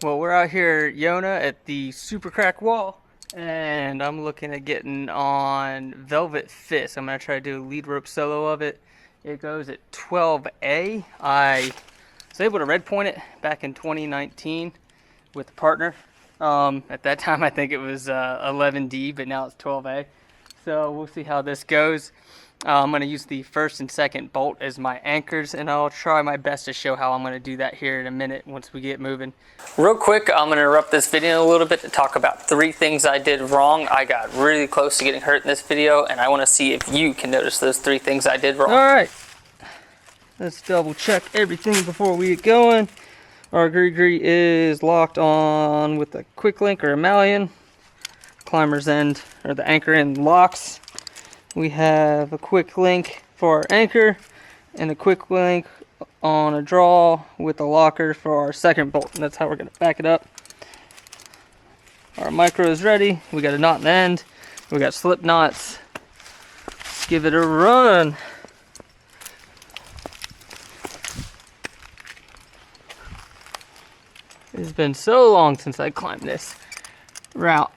Well, we're out here at Yona at the Super Crack Wall, and I'm looking at getting on Velvet Fist. I'm going to try to do a lead rope solo of it. It goes at 12A. I was able to red point it back in 2019 with a partner. At that time, I think it was 11D, but now it's 12A. So we'll see how this goes. I'm going to use the first and second bolt as my anchors, and I'll try my best to show how I'm going to do that here in a minute once we get moving. Real quick, I'm going to interrupt this video a little bit to talk about 3 things I did wrong. I got really close to getting hurt in this video, and I want to see if you can notice those 3 things I did wrong. Alright, let's double check everything before we get going. Our gree is locked on with a quick link or a malleon. Climber's end, or the anchor end, locks. We have a quick link for our anchor and a quick link on a draw with a locker for our second bolt, and that's how we're going to back it up. Our micro is ready. We got a knot in the end. We got slip knots. Let's give it a run. It's been so long since I climbed this route.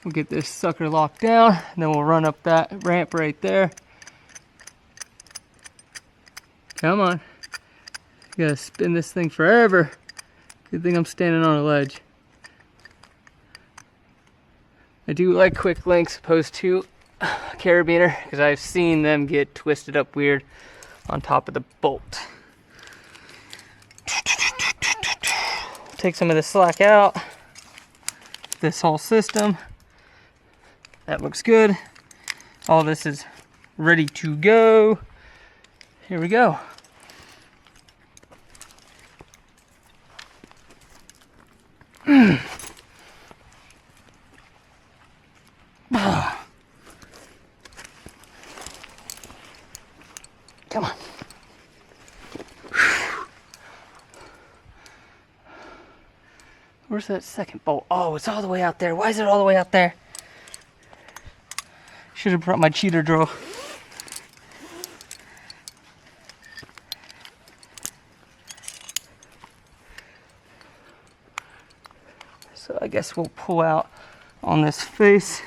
We'll get this sucker locked down, and then we'll run up that ramp right there. Come on. You gotta spin this thing forever. Good thing I'm standing on a ledge. I do like quick links opposed to a carabiner, because I've seen them get twisted up weird on top of the bolt. Take some of the slack out. This whole system. That looks good. All this is ready to go. Here we go. Come on. Where's that second bolt? Oh, it's all the way out there. Why is it all the way out there? Should have brought my cheater drill. So I guess we'll pull out on this face.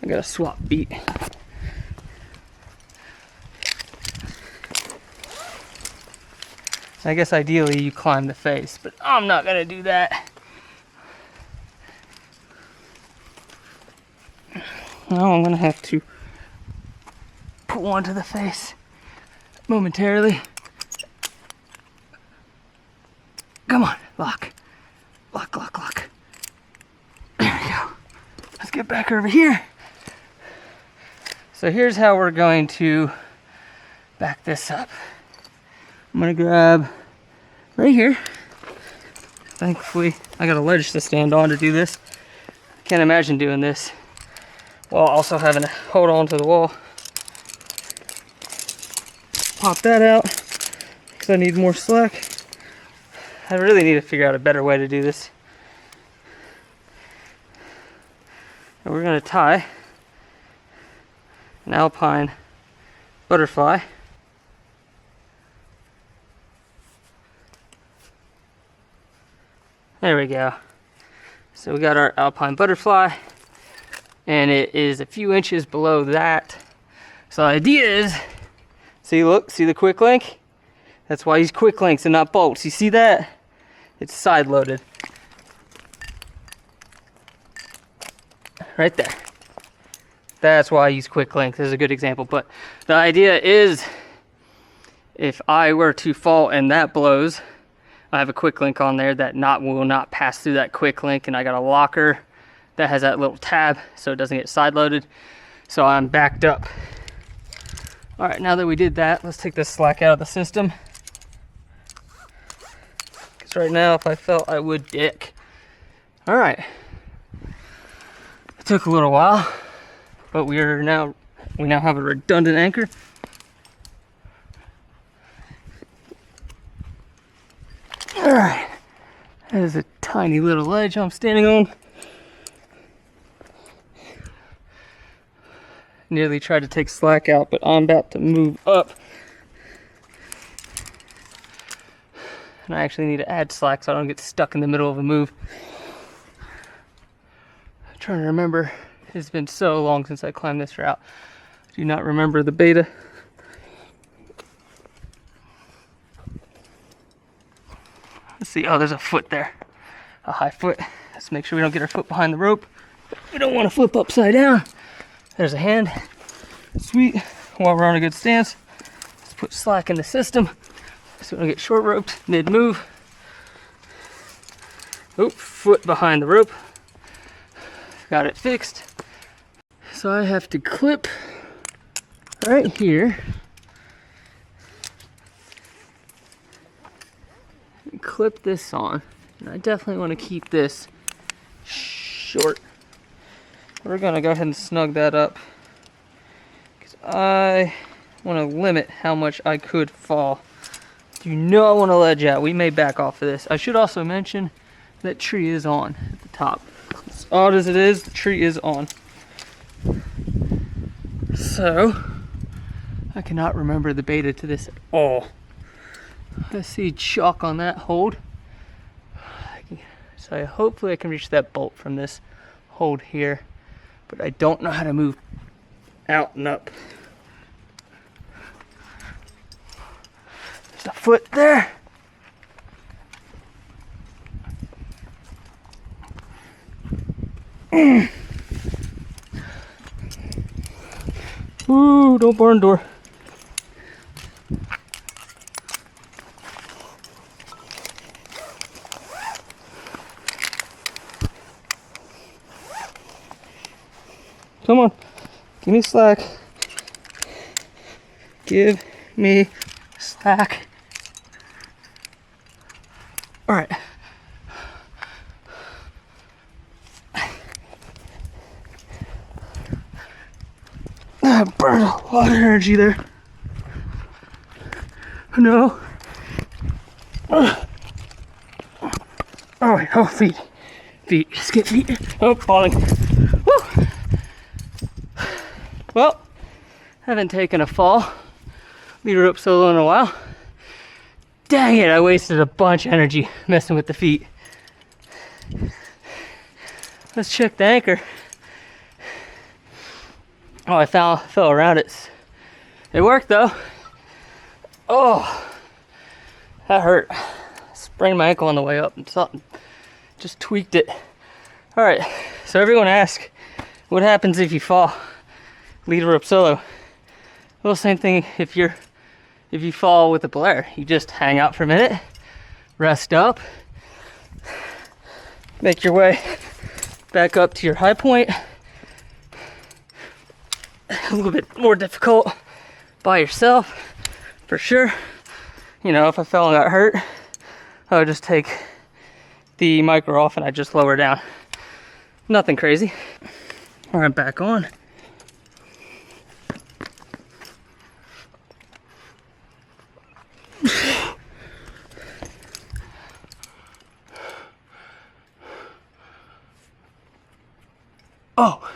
I got a swap beat. I guess ideally you climb the face, but I'm not gonna do that. Now I'm gonna have to put one to the face momentarily. Come on, lock. Lock, lock, lock. There we go. Let's get back over here. So here's how we're going to back this up. I'm gonna grab right here. Thankfully, I got a ledge to stand on to do this. Can't imagine doing this while also having to hold on to the wall. Pop that out because I need more slack. I really need to figure out a better way to do this. And we're going to tie an alpine butterfly. There we go. So we got our alpine butterfly, and it is a few inches below that. So the idea is, see, look, see the quick link? That's why these quick links and not bolts. You see that? It's side loaded. Right there. That's why I use quick links. This is a good example. But the idea is, if I were to fall and that blows, I have a quick link on there that will not pass through that quick link, and I got a locker that has that little tab so it doesn't get side loaded. So I'm backed up. All right, now that we did that, let's take this slack out of the system. Because right now, if I fell, I would dick. All right. It took a little while, but we now have a redundant anchor. All right, that is a tiny little ledge I'm standing on. Nearly tried to take slack out, but I'm about to move up. and I actually need to add slack so I don't get stuck in the middle of a move. I'm trying to remember. It's been so long since I climbed this route. I do not remember the beta. Let's see. Oh, there's a foot there. A high foot. Let's make sure we don't get our foot behind the rope. We don't want to flip upside down. There's a hand. Sweet. While we're on a good stance, let's put slack in the system so we don't get short roped mid-move. Oh, foot behind the rope. Got it fixed. So I have to clip right here. And clip this on. And I definitely want to keep this short. We're going to go ahead and snug that up, because I want to limit how much I could fall. Do not want to ledge out. We may back off of this. I should also mention that tree is on at the top. As odd as it is, the tree is on. So, I cannot remember the beta to this at all. I see chalk on that hold. So hopefully I can reach that bolt from this hold here. But I don't know how to move out and up. There's a foot there. Ooh, don't barn door. Come on, give me slack. Give me slack. All right. I burned a lot of energy there. No. Oh, wait, oh, feet. Feet, just get feet. Oh, falling. Woo. Well, haven't taken a fall lead rope solo in a while. Dang it, I wasted a bunch of energy messing with the feet. Let's check the anchor. Oh, I fell around it. It worked though. Oh, that hurt. Sprained my ankle on the way up and something. Just tweaked it. All right, so everyone asks, what happens if you fall? Lead rope solo. Well, same thing if you fall with a belayer. You just hang out for a minute, rest up, make your way back up to your high point. A little bit more difficult by yourself, for sure. You know, if I fell and got hurt, I would just take the micro off and I just lower down. Nothing crazy. All right, back on. Oh,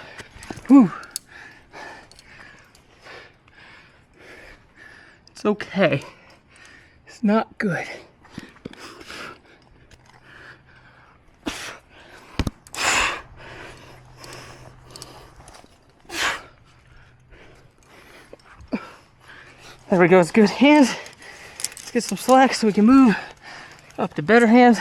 whew. It's okay. It's not good. There we go, it's good hands. Let's get some slack so we can move up to better hands.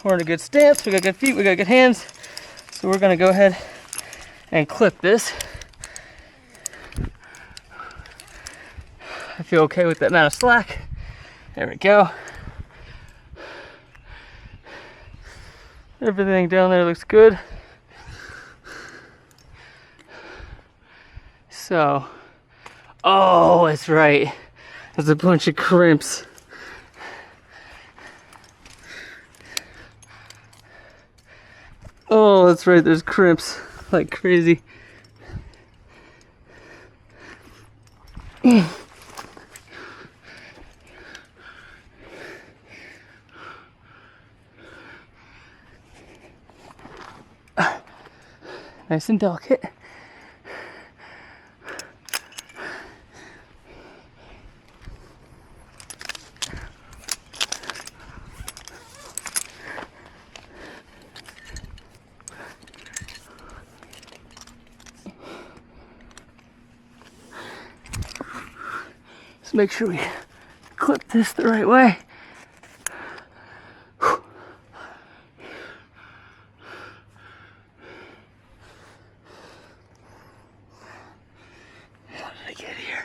We're in a good stance, we got good feet, we got good hands. So we're gonna go ahead and clip this. I feel okay with that amount of slack. There we go. Everything down there looks good. So, oh, that's right. There's a bunch of crimps. Oh, that's right, there's crimps like crazy. Nice and delicate. Let's make sure we clip this the right way. How did I get here?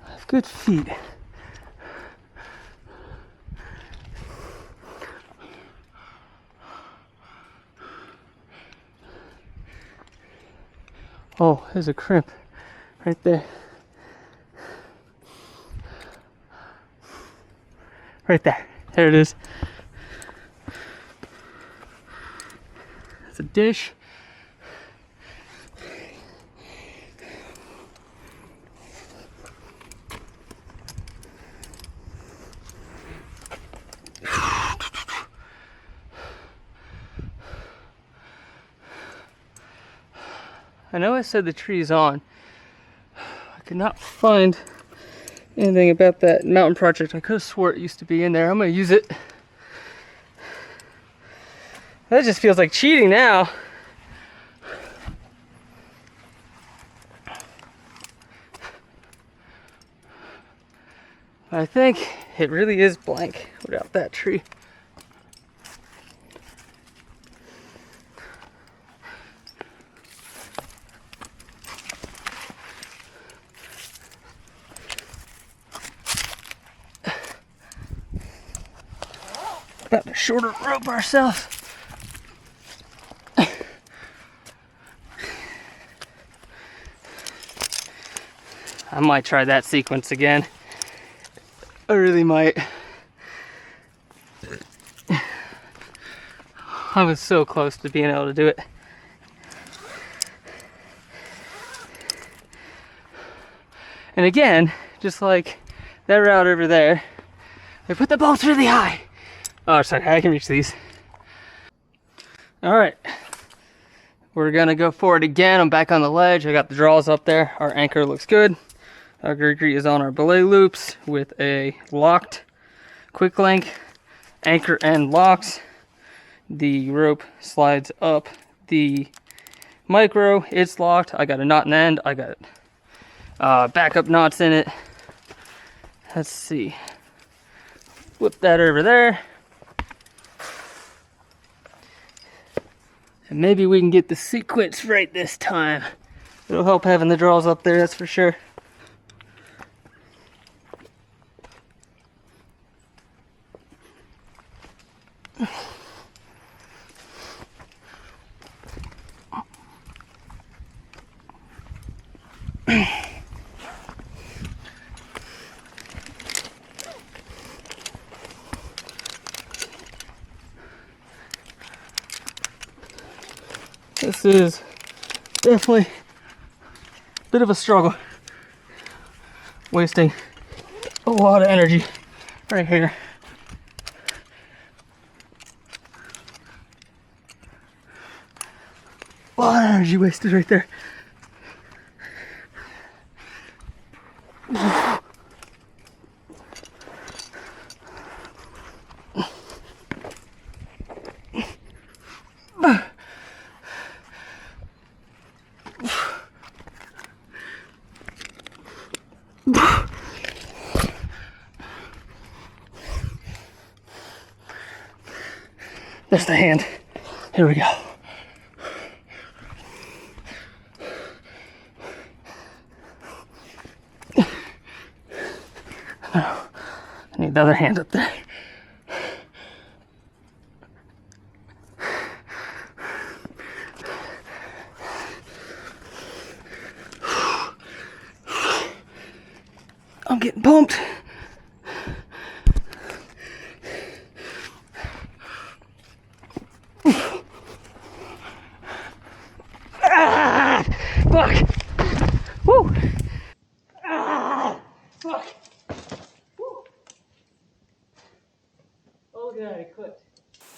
I have good feet. Oh, there's a crimp right there. Right there. There it is. It's a dish. I know I said the tree's on. I could not find anything about that mountain project. I could have swore it used to be in there. I'm gonna use it. That just feels like cheating now. I think it really is blank without that tree. About to shorter rope ourselves. I might try that sequence again. I really might. I was so close to being able to do it. And again, just like that route over there, they put the bolts really high. Oh, sorry, I can reach these. All right, we're gonna go for it again. I'm back on the ledge. I got the draws up there. Our anchor looks good. Our gree is on our belay loops with a locked quick link, anchor and locks. The rope slides up the micro. It's locked. I got a knot in the end. I got backup knots in it. Let's see. Flip that over there. And maybe we can get the sequence right this time. It'll help having the draws up there, that's for sure. This is definitely a bit of a struggle. Wasting a lot of energy right here. A lot of energy wasted right there. There's the hand. Here we go. I need the other hand up there. I'm getting pumped. Ah, fuck. Woo. Ah, fuck. Woo. Oh god, it clipped.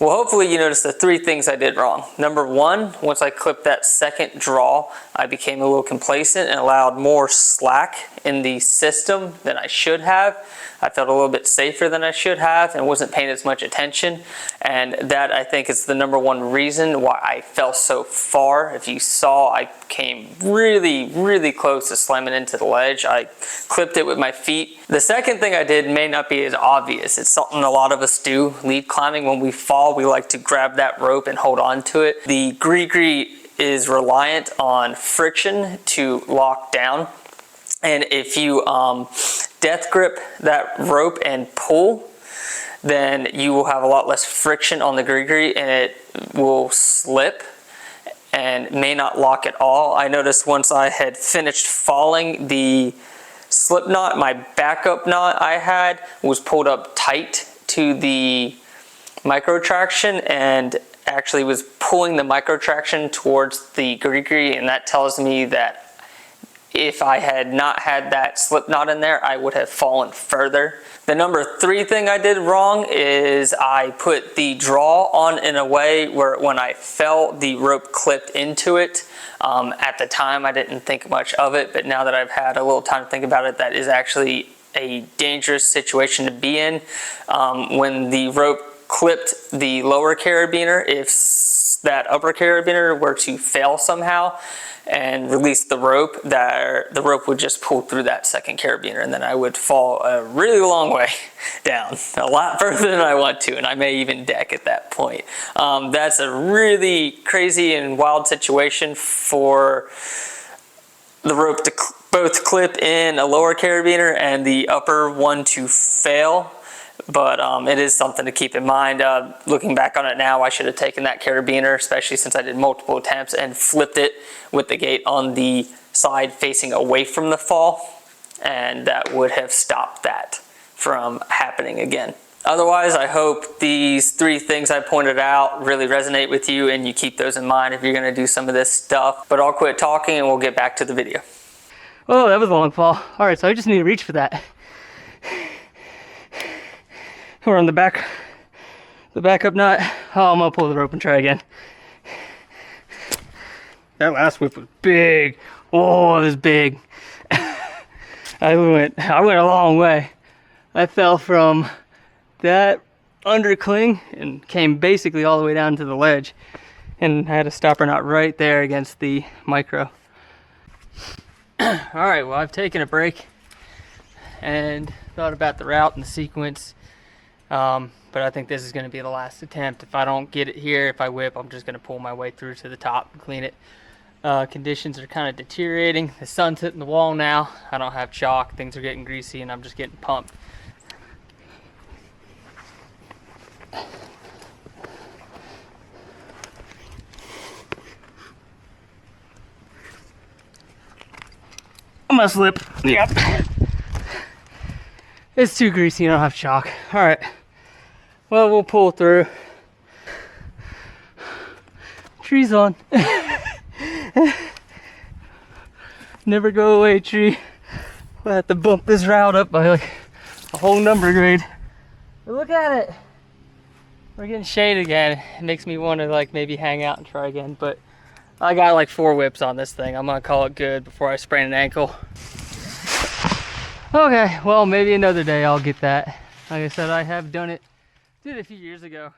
Well, hopefully you noticed the 3 things I did wrong. Number 1, once I clipped that second draw, I became a little complacent and allowed more slack in the system than I should have. I felt a little bit safer than I should have and wasn't paying as much attention. And that, I think, is the number 1 reason why I fell so far. If you saw, I came really, really close to slamming into the ledge. I clipped it with my feet. The second thing I did may not be as obvious. It's something a lot of us do. Lead climbing, when we fall, we like to grab that rope and hold on to it. The gree is reliant on friction to lock down. And if you death grip that rope and pull, then you will have a lot less friction on the gree and it will slip and may not lock at all. I noticed once I had finished falling, the slip knot, my backup knot I had, was pulled up tight to the micro traction and actually was pulling the micro traction towards the gree, and that tells me that if I had not had that slip knot in there, I would have fallen further. The number 3 thing I did wrong is I put the draw on in a way where when I fell, the rope clipped into it. At the time, I didn't think much of it, but now that I've had a little time to think about it, that is actually a dangerous situation to be in. When the rope clipped the lower carabiner, if that upper carabiner were to fail somehow and release the rope, the rope would just pull through that second carabiner, and then I would fall a really long way down, a lot further than I want to, and I may even deck at that point. That's a really crazy and wild situation for the rope to both clip in a lower carabiner and the upper one to fail. But it is something to keep in mind. Looking back on it now, I should have taken that carabiner, especially since I did multiple attempts, and flipped it with the gate on the side facing away from the fall, and that would have stopped that from happening again. Otherwise, I hope these 3 things I pointed out really resonate with you and you keep those in mind if you're going to do some of this stuff. But I'll quit talking and we'll get back to the video. Oh, that was a long fall. All right, so I just need to reach for that. We're on the backup knot. Oh, I'm gonna pull the rope and try again. That last whip was big. Oh, it was big. I went a long way. I fell from that undercling and came basically all the way down to the ledge, and I had a stopper knot right there against the micro. All right, well, I've taken a break and thought about the route and the sequence. But I think this is going to be the last attempt. If I don't get it here, if I whip, I'm just going to pull my way through to the top and clean it. Conditions are kind of deteriorating. The sun's hitting the wall now. I don't have chalk. Things are getting greasy and I'm just getting pumped. I'm gonna slip. Yep. It's too greasy, I don't have chalk. All right. Well, we'll pull through. Tree's on. Never go away, tree. We'll have to bump this route up by like a whole number grade. But look at it. We're getting shade again. It makes me want to like maybe hang out and try again, but I got like 4 whips on this thing. I'm gonna call it good before I sprain an ankle. Okay, well, maybe another day I'll get that. Like I said, I have done it. Did it a few years ago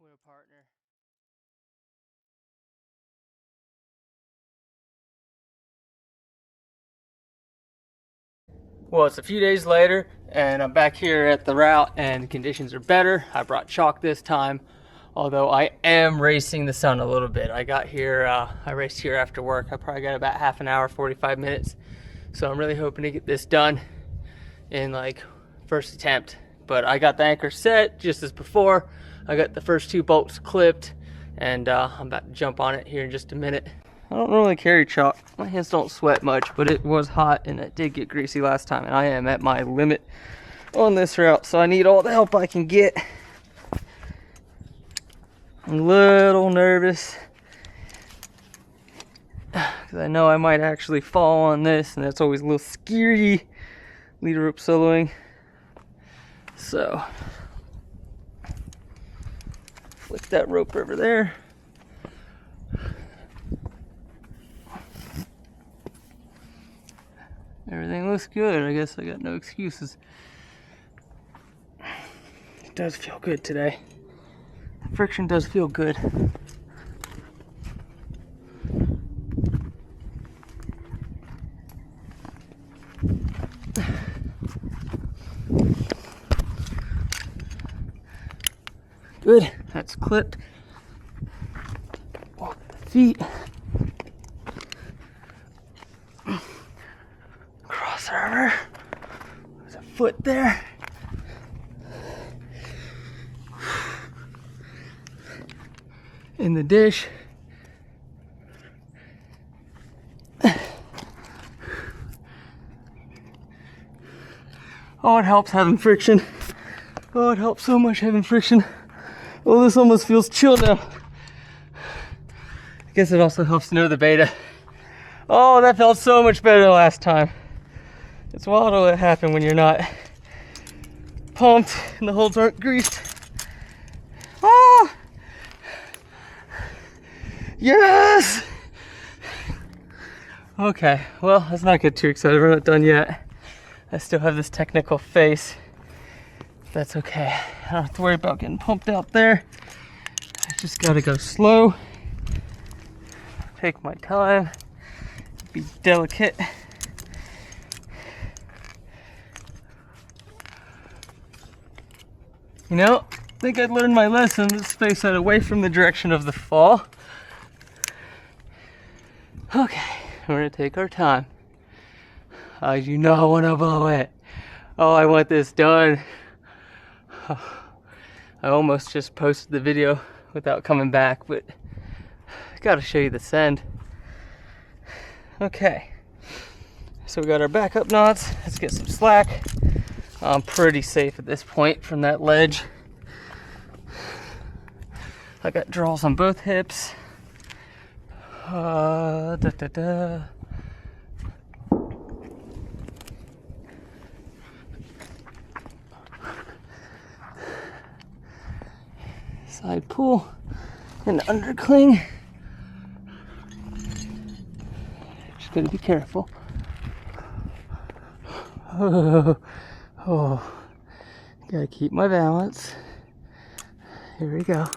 with a partner. Well, it's a few days later and I'm back here at the route and the conditions are better. I brought chalk this time, although I am racing the sun a little bit. I got here, I raced here after work. I probably got about half an hour, 45 minutes. So I'm really hoping to get this done in like first attempt. But I got the anchor set just as before. I got the first 2 bolts clipped and I'm about to jump on it here in just a minute. I don't normally carry chalk. My hands don't sweat much, but it was hot and it did get greasy last time, and I am at my limit on this route, so I need all the help I can get. I'm a little nervous because I know I might actually fall on this, and that's always a little scary, lead rope soloing. So flick that rope over there. Everything looks good. I guess I got no excuses. It does feel good today. The friction does feel good. Good, that's clipped. Walk the feet. Cross over. There's a foot there. In the dish. Oh, it helps having friction. Oh, it helps so much having friction. Oh, this almost feels chill now. I guess it also helps to know the beta. Oh, that felt so much better than last time. It's wild to let it happen when you're not pumped and the holes aren't greased. Oh! Yes! Okay, well, let's not get too excited. We're not done yet. I still have this technical face. That's okay. I don't have to worry about getting pumped out there. I just gotta go slow. Take my time. Be delicate. You know, I think I'd learned my lesson. Let's space out away from the direction of the fall. Okay, we're gonna take our time. You know I wanna blow it. Oh, I want this done. I almost just posted the video without coming back, but I gotta show you the send. Okay, so we got our backup knots. Let's get some slack. I'm pretty safe at this point from that ledge. I got draws on both hips. Side pull and undercling. Just gotta be careful. Oh, gotta keep my balance. Here we go.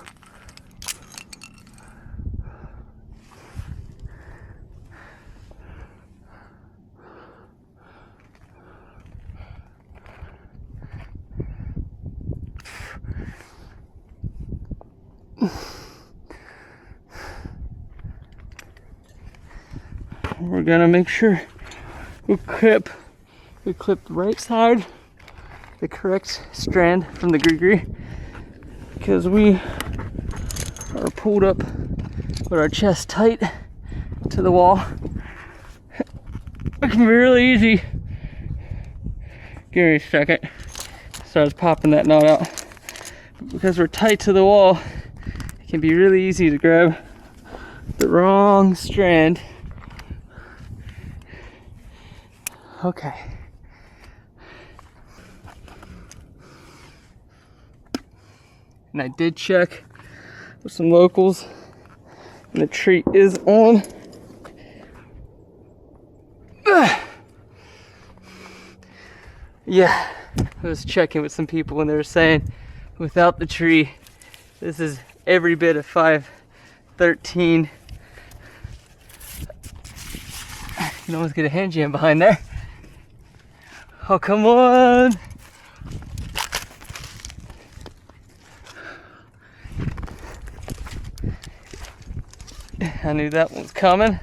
We're gonna make sure we clip the right side, the correct strand from the gree, because we are pulled up with our chest tight to the wall. It can be really easy. Give me a second. So I was popping that knot out. Because we're tight to the wall, it can be really easy to grab the wrong strand. Okay. And I did check with some locals, and the tree is on. Yeah, I was checking with some people and they were saying without the tree, this is every bit of 513. You can almost get a hand jam behind there. Oh, come on. I knew that one was coming,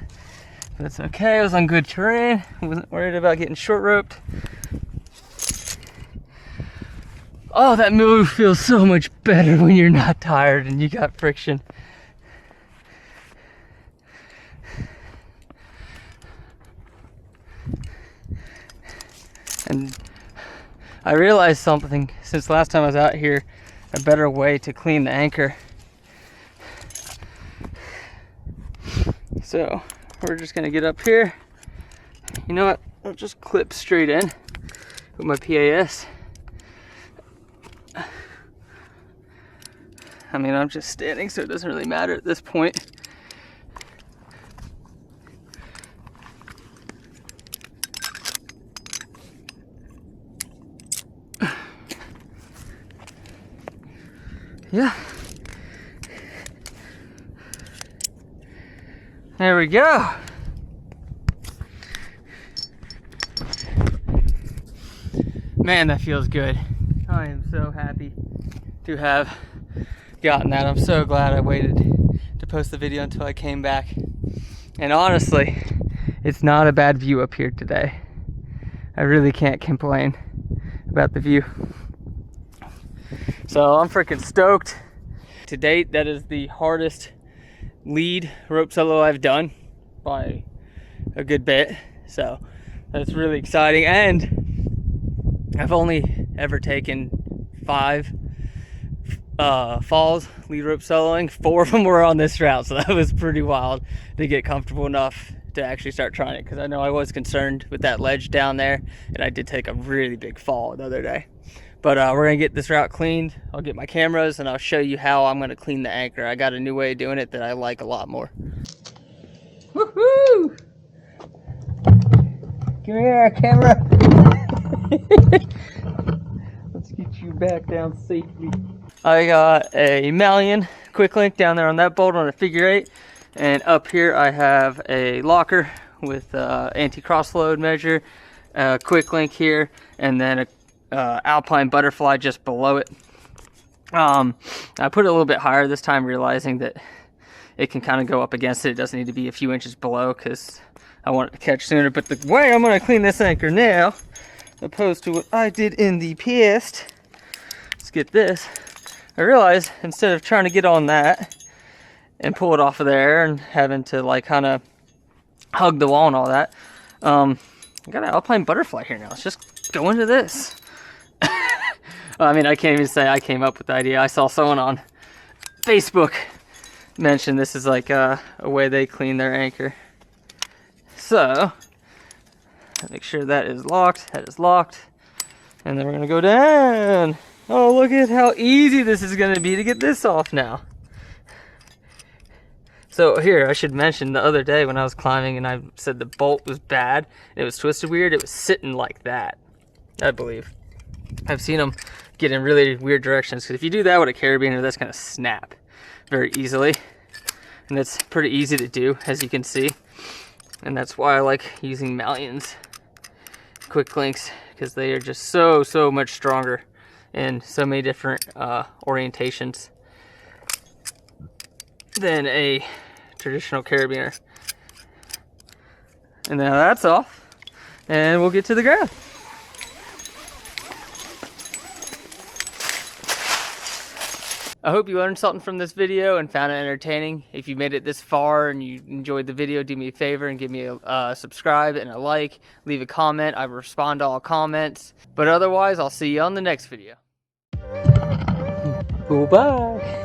but it's okay. I was on good terrain. I wasn't worried about getting short roped. Oh, that move feels so much better when you're not tired and you got friction. And I realized something since last time I was out here, a better way to clean the anchor. So we're just gonna get up here. You know what? I'll just clip straight in with my PAS. I mean, I'm just standing, so it doesn't really matter at this point. Yeah. There we go. Man, that feels good. I am so happy to have gotten that. I'm so glad I waited to post the video until I came back. And honestly, it's not a bad view up here today. I really can't complain about the view. So I'm freaking stoked. To date, that is the hardest lead rope solo I've done by a good bit. So that's really exciting. And I've only ever taken 5 falls lead rope soloing. 4 of them were on this route, so that was pretty wild to get comfortable enough to actually start trying it, because I know I was concerned with that ledge down there, and I did take a really big fall the other day. But we're gonna get this route cleaned. I'll get my cameras and I'll show you how I'm gonna clean the anchor. I got a new way of doing it that I like a lot more. Woohoo! Come here, camera. Let's get you back down safely. I got a Malian quick link down there on that bolt on a figure 8, and up here I have a locker with anti-cross load measure, quick link here, and then a Alpine butterfly just below it. I put it a little bit higher this time, realizing that it can kind of go up against it. It doesn't need to be a few inches below because I want it to catch sooner. But the way I'm going to clean this anchor now, opposed to what I did in the past, let's get this. I realized instead of trying to get on that and pull it off of there and having to like kind of hug the wall and all that, I got an Alpine butterfly here now. Let's just go into this. I mean, I can't even say I came up with the idea. I saw someone on Facebook mention this is like a way they clean their anchor. So, make sure that is locked, and then we're gonna go down. Oh, look at how easy this is gonna be to get this off now. So here, I should mention the other day when I was climbing and I said the bolt was bad, and it was twisted weird, it was sitting like that, I believe. I've seen them get in really weird directions, because if you do that with a carabiner, that's gonna snap very easily. And that's pretty easy to do, as you can see. And that's why I like using Malian's quick links, because they are just so much stronger in so many different orientations than a traditional carabiner. And now that's off, and we'll get to the ground. I hope you learned something from this video and found it entertaining. If you made it this far and you enjoyed the video, do me a favor and give me a subscribe and a like. Leave a comment. I respond to all comments. But otherwise, I'll see you on the next video. Bye-bye.